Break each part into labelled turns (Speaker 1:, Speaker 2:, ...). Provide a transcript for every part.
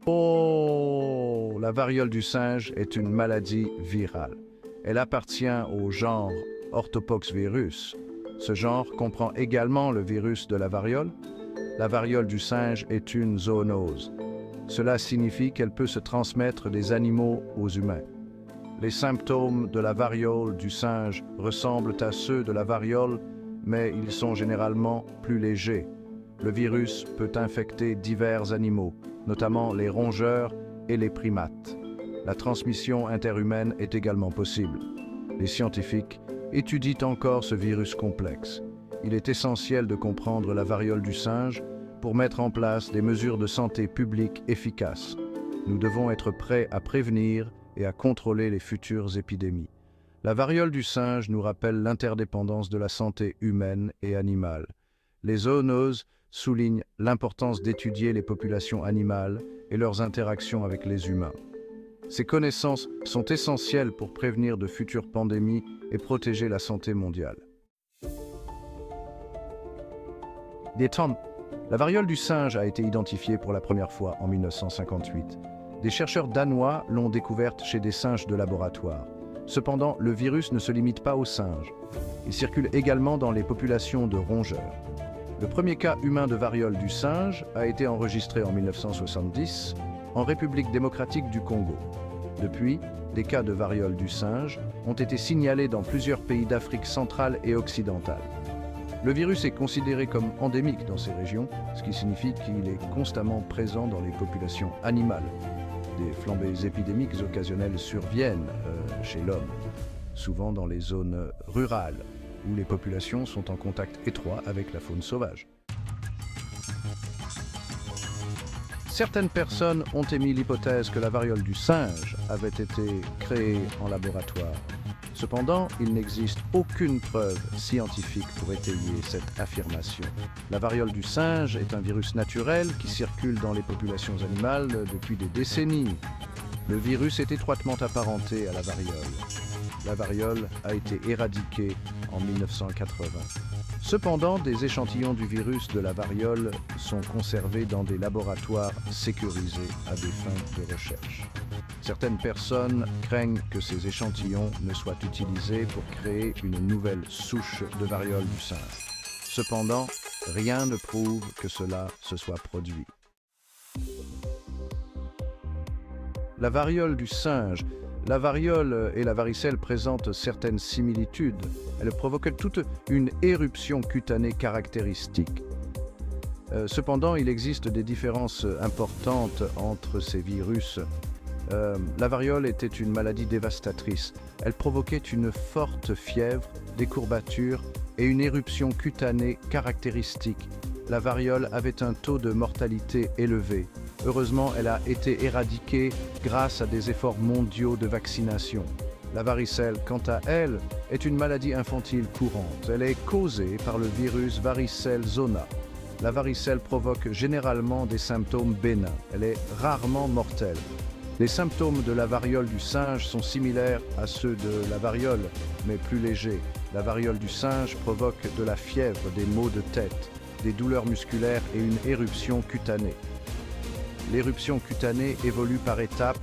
Speaker 1: Oh, la variole du singe est une maladie virale. Elle appartient au genre Orthopoxvirus. Ce genre comprend également le virus de la variole. La variole du singe est une zoonose. Cela signifie qu'elle peut se transmettre des animaux aux humains. Les symptômes de la variole du singe ressemblent à ceux de la variole, mais ils sont généralement plus légers. Le virus peut infecter divers animaux, notamment les rongeurs et les primates. La transmission interhumaine est également possible. Les scientifiques étudient encore ce virus complexe. Il est essentiel de comprendre la variole du singe pour mettre en place des mesures de santé publique efficaces. Nous devons être prêts à prévenir et à contrôler les futures épidémies. La variole du singe nous rappelle l'interdépendance de la santé humaine et animale. Les zoonoses soulignent l'importance d'étudier les populations animales et leurs interactions avec les humains. Ces connaissances sont essentielles pour prévenir de futures pandémies et protéger la santé mondiale. La variole du singe a été identifiée pour la première fois en 1958. Des chercheurs danois l'ont découverte chez des singes de laboratoire. Cependant, le virus ne se limite pas aux singes. Il circule également dans les populations de rongeurs. Le premier cas humain de variole du singe a été enregistré en 1970 en République démocratique du Congo. Depuis, des cas de variole du singe ont été signalés dans plusieurs pays d'Afrique centrale et occidentale. Le virus est considéré comme endémique dans ces régions, ce qui signifie qu'il est constamment présent dans les populations animales. Des flambées épidémiques occasionnelles surviennent chez l'homme, souvent dans les zones rurales, où les populations sont en contact étroit avec la faune sauvage. Certaines personnes ont émis l'hypothèse que la variole du singe avait été créée en laboratoire. Cependant, il n'existe aucune preuve scientifique pour étayer cette affirmation. La variole du singe est un virus naturel qui circule dans les populations animales depuis des décennies. Le virus est étroitement apparenté à la variole. La variole a été éradiquée en 1980. Cependant, des échantillons du virus de la variole sont conservés dans des laboratoires sécurisés à des fins de recherche. Certaines personnes craignent que ces échantillons ne soient utilisés pour créer une nouvelle souche de variole du singe. Cependant, rien ne prouve que cela se soit produit. La variole du singe. La variole et la varicelle présentent certaines similitudes. Elles provoquent toute une éruption cutanée caractéristique. Cependant, il existe des différences importantes entre ces virus. La variole était une maladie dévastatrice. Elle provoquait une forte fièvre, des courbatures et une éruption cutanée caractéristique. La variole avait un taux de mortalité élevé. Heureusement, elle a été éradiquée grâce à des efforts mondiaux de vaccination. La varicelle, quant à elle, est une maladie infantile courante. Elle est causée par le virus varicelle zona. La varicelle provoque généralement des symptômes bénins. Elle est rarement mortelle. Les symptômes de la variole du singe sont similaires à ceux de la variole, mais plus légers. La variole du singe provoque de la fièvre, des maux de tête, des douleurs musculaires et une éruption cutanée. L'éruption cutanée évolue par étapes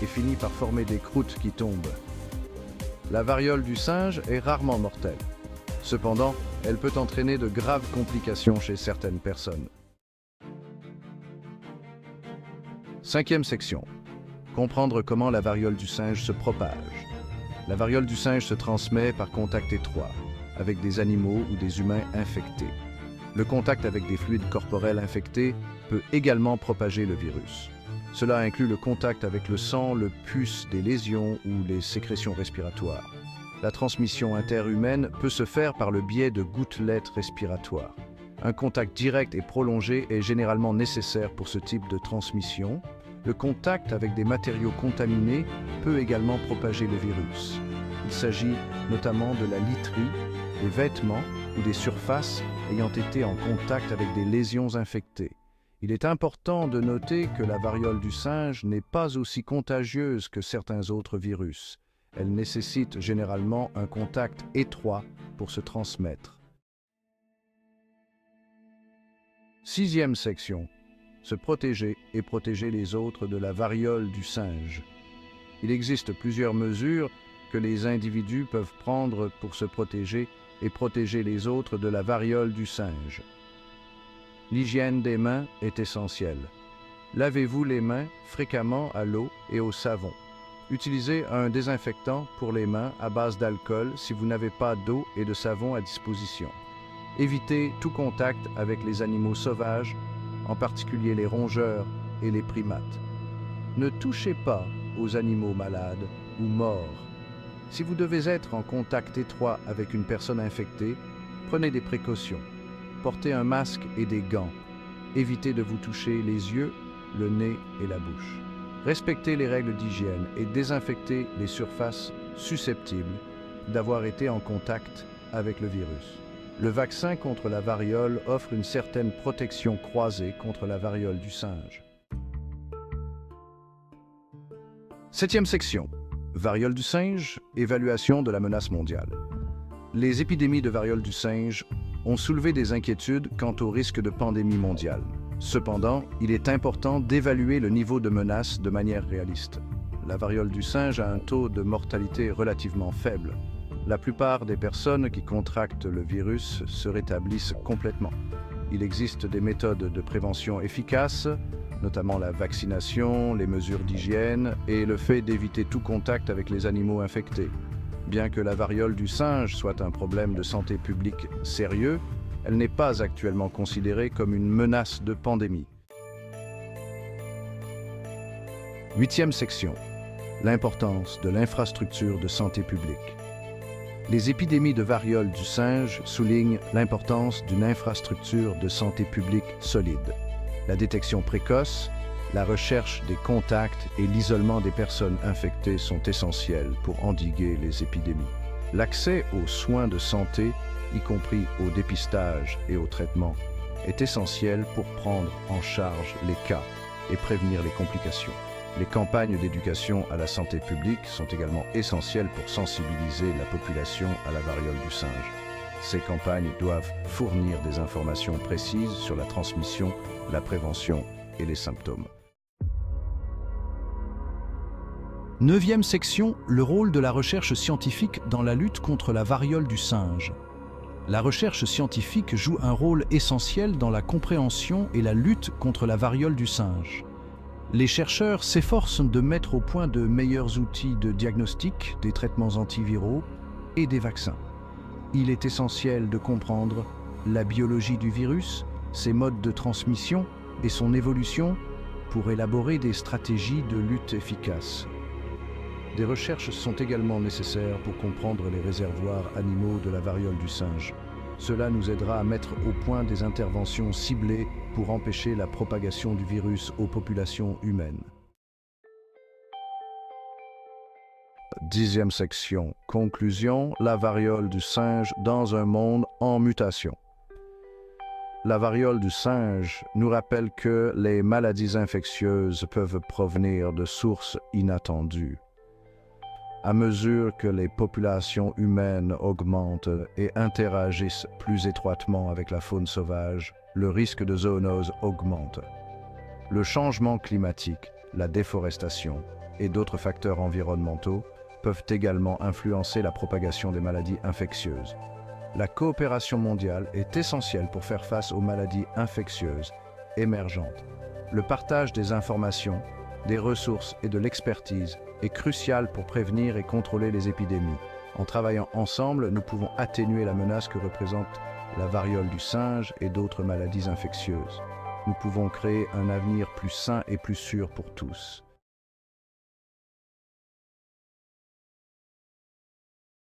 Speaker 1: et finit par former des croûtes qui tombent. La variole du singe est rarement mortelle. Cependant, elle peut entraîner de graves complications chez certaines personnes. Cinquième section. Comprendre comment la variole du singe se propage. La variole du singe se transmet par contact étroit, avec des animaux ou des humains infectés. Le contact avec des fluides corporels infectés peut également propager le virus. Cela inclut le contact avec le sang, le pus des lésions ou les sécrétions respiratoires. La transmission interhumaine peut se faire par le biais de gouttelettes respiratoires. Un contact direct et prolongé est généralement nécessaire pour ce type de transmission. Le contact avec des matériaux contaminés peut également propager le virus. Il s'agit notamment de la literie, des vêtements ou des surfaces ayant été en contact avec des lésions infectées. Il est important de noter que la variole du singe n'est pas aussi contagieuse que certains autres virus. Elle nécessite généralement un contact étroit pour se transmettre. Sixième section. se protéger et protéger les autres de la variole du singe. Il existe plusieurs mesures que les individus peuvent prendre pour se protéger et protéger les autres de la variole du singe. L'hygiène des mains est essentielle. Lavez-vous les mains fréquemment à l'eau et au savon. Utilisez un désinfectant pour les mains à base d'alcool si vous n'avez pas d'eau et de savon à disposition. Évitez tout contact avec les animaux sauvages, en particulier les rongeurs et les primates. Ne touchez pas aux animaux malades ou morts. Si vous devez être en contact étroit avec une personne infectée, prenez des précautions. Portez un masque et des gants. Évitez de vous toucher les yeux, le nez et la bouche. Respectez les règles d'hygiène et désinfectez les surfaces susceptibles d'avoir été en contact avec le virus. Le vaccin contre la variole offre une certaine protection croisée contre la variole du singe. 7e section. Variole du singe, évaluation de la menace mondiale. Les épidémies de variole du singe ont soulevé des inquiétudes quant au risque de pandémie mondiale. Cependant, il est important d'évaluer le niveau de menace de manière réaliste. La variole du singe a un taux de mortalité relativement faible. La plupart des personnes qui contractent le virus se rétablissent complètement. Il existe des méthodes de prévention efficaces, notamment la vaccination, les mesures d'hygiène et le fait d'éviter tout contact avec les animaux infectés. Bien que la variole du singe soit un problème de santé publique sérieux, elle n'est pas actuellement considérée comme une menace de pandémie. 8e section. L'importance de l'infrastructure de santé publique. Les épidémies de variole du singe soulignent l'importance d'une infrastructure de santé publique solide. La détection précoce, la recherche des contacts et l'isolement des personnes infectées sont essentiels pour endiguer les épidémies. L'accès aux soins de santé, y compris au dépistage et au traitement, est essentiel pour prendre en charge les cas et prévenir les complications. Les campagnes d'éducation à la santé publique sont également essentielles pour sensibiliser la population à la variole du singe. Ces campagnes doivent fournir des informations précises sur la transmission, la prévention et les symptômes.
Speaker 2: 9e section, le rôle de la recherche scientifique dans la lutte contre la variole du singe. La recherche scientifique joue un rôle essentiel dans la compréhension et la lutte contre la variole du singe. Les chercheurs s'efforcent de mettre au point de meilleurs outils de diagnostic, des traitements antiviraux et des vaccins. Il est essentiel de comprendre la biologie du virus, ses modes de transmission et son évolution pour élaborer des stratégies de lutte efficaces. Des recherches sont également nécessaires pour comprendre les réservoirs animaux de la variole du singe. Cela nous aidera à mettre au point des interventions ciblées pour empêcher la propagation du virus aux populations humaines.
Speaker 1: 10e section. Conclusion. La variole du singe dans un monde en mutation. La variole du singe nous rappelle que les maladies infectieuses peuvent provenir de sources inattendues. À mesure que les populations humaines augmentent et interagissent plus étroitement avec la faune sauvage, le risque de zoonose augmente. Le changement climatique, la déforestation et d'autres facteurs environnementaux peuvent également influencer la propagation des maladies infectieuses. La coopération mondiale est essentielle pour faire face aux maladies infectieuses émergentes. Le partage des informations, des ressources et de l'expertise est crucial pour prévenir et contrôler les épidémies. En travaillant ensemble, nous pouvons atténuer la menace que représente la variole du singe et d'autres maladies infectieuses. Nous pouvons créer un avenir plus sain et plus sûr pour tous.